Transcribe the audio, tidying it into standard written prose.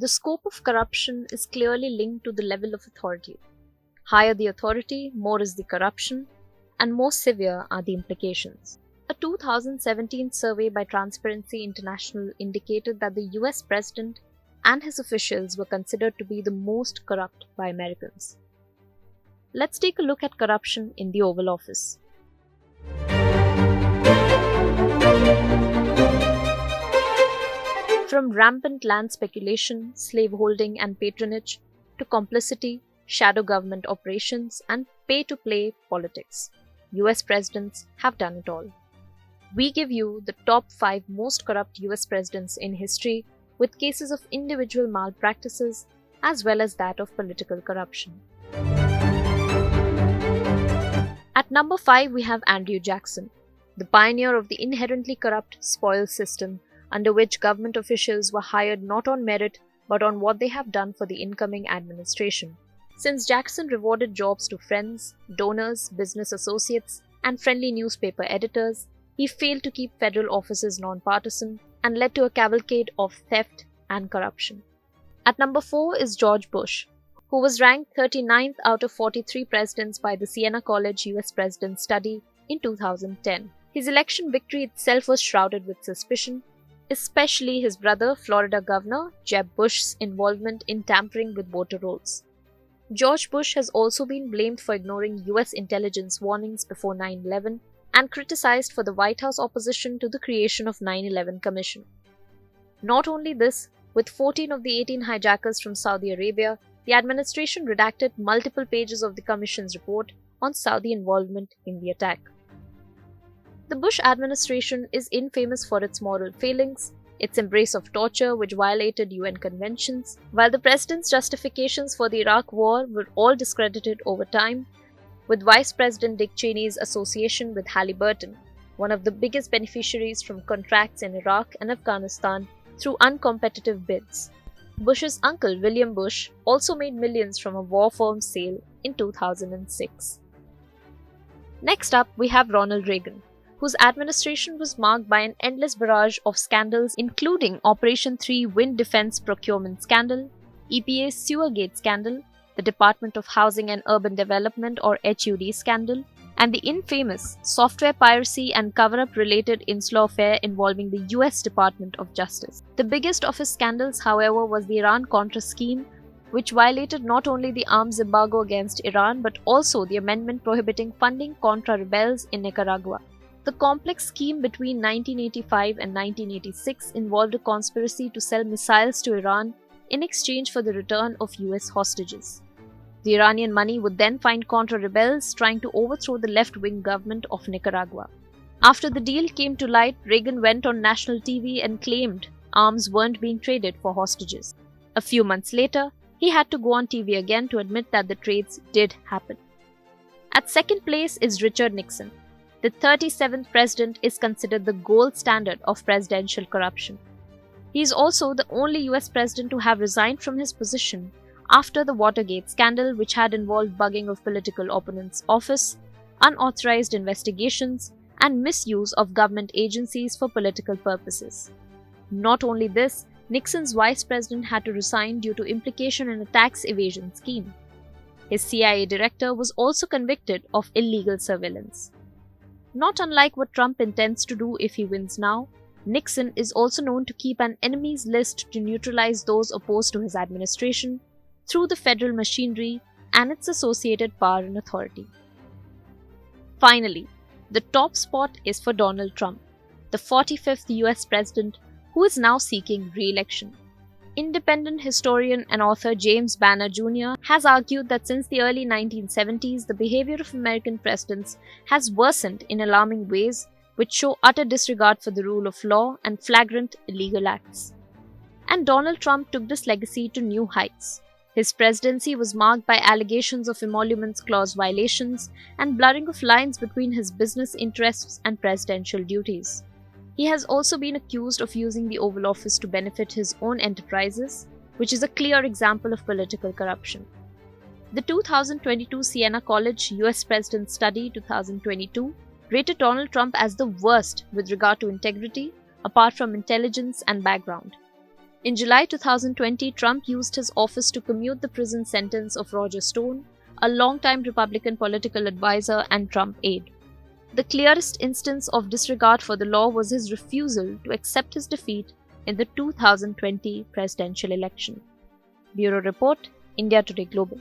The scope of corruption is clearly linked to the level of authority. Higher the authority, more is the corruption, and more severe are the implications. A 2017 survey by Transparency International indicated that the US president and his officials were considered to be the most corrupt by Americans. Let's take a look at corruption in the Oval Office. From rampant land speculation, slaveholding and patronage, to complicity, shadow government operations, and pay-to-play politics, US presidents have done it all. We give you the top 5 most corrupt US presidents in history, with cases of individual malpractices as well as that of political corruption. At number 5, we have Andrew Jackson, the pioneer of the inherently corrupt spoils system, under which government officials were hired not on merit but on what they have done for the incoming administration. Since Jackson rewarded jobs to friends, donors, business associates, and friendly newspaper editors, he failed to keep federal offices non-partisan and led to a cavalcade of theft and corruption. At number 4 is George Bush, who was ranked 39th out of 43 presidents by the Siena College US President Study in 2010. His election victory itself was shrouded with suspicion, especially his brother, Florida Governor Jeb Bush's involvement in tampering with voter rolls. George Bush has also been blamed for ignoring US intelligence warnings before 9/11 and criticized for the White House opposition to the creation of 9/11 Commission. Not only this, with 14 of the 18 hijackers from Saudi Arabia, the administration redacted multiple pages of the Commission's report on Saudi involvement in the attack. The Bush administration is infamous for its moral failings, its embrace of torture which violated UN conventions, while the president's justifications for the Iraq war were all discredited over time, with Vice President Dick Cheney's association with Halliburton, one of the biggest beneficiaries from contracts in Iraq and Afghanistan through uncompetitive bids. Bush's uncle William Bush also made millions from a war firm sale in 2006. Next up, we have Ronald Reagan, whose administration was marked by an endless barrage of scandals including Operation 3 Wind Defense Procurement Scandal, EPA's Sewergate Scandal, the Department of Housing and Urban Development or HUD scandal, and the infamous software piracy and cover-up related Insular affair involving the US Department of Justice. The biggest of his scandals, however, was the Iran-Contra scheme, which violated not only the arms embargo against Iran but also the amendment prohibiting funding Contra rebels in Nicaragua. The complex scheme between 1985 and 1986 involved a conspiracy to sell missiles to Iran in exchange for the return of US hostages. The Iranian money would then find Contra rebels trying to overthrow the left-wing government of Nicaragua. After the deal came to light, Reagan went on national TV and claimed arms weren't being traded for hostages. A few months later, he had to go on TV again to admit that the trades did happen. At second place is Richard Nixon. The 37th president is considered the gold standard of presidential corruption. He is also the only US president to have resigned from his position after the Watergate scandal, which had involved bugging of political opponents' office, unauthorized investigations, and misuse of government agencies for political purposes. Not only this, Nixon's vice president had to resign due to implication in a tax evasion scheme. His CIA director was also convicted of illegal surveillance. Not unlike what Trump intends to do if he wins now, Nixon is also known to keep an enemies list to neutralize those opposed to his administration through the federal machinery and its associated power and authority. Finally, the top spot is for Donald Trump, the 45th US president who is now seeking re-election. Independent historian and author James Banner Jr. has argued that since the early 1970s, the behavior of American presidents has worsened in alarming ways, which show utter disregard for the rule of law and flagrant illegal acts. And Donald Trump took this legacy to new heights. His presidency was marked by allegations of emoluments clause violations and blurring of lines between his business interests and presidential duties. He has also been accused of using the Oval Office to benefit his own enterprises, which is a clear example of political corruption. The 2022 Siena College US President Study 2022 rated Donald Trump as the worst with regard to integrity, apart from intelligence and background. In July 2020, Trump used his office to commute the prison sentence of Roger Stone, a longtime Republican political advisor and Trump aide. The clearest instance of disregard for the law was his refusal to accept his defeat in the 2020 presidential election. Bureau Report, India Today Global.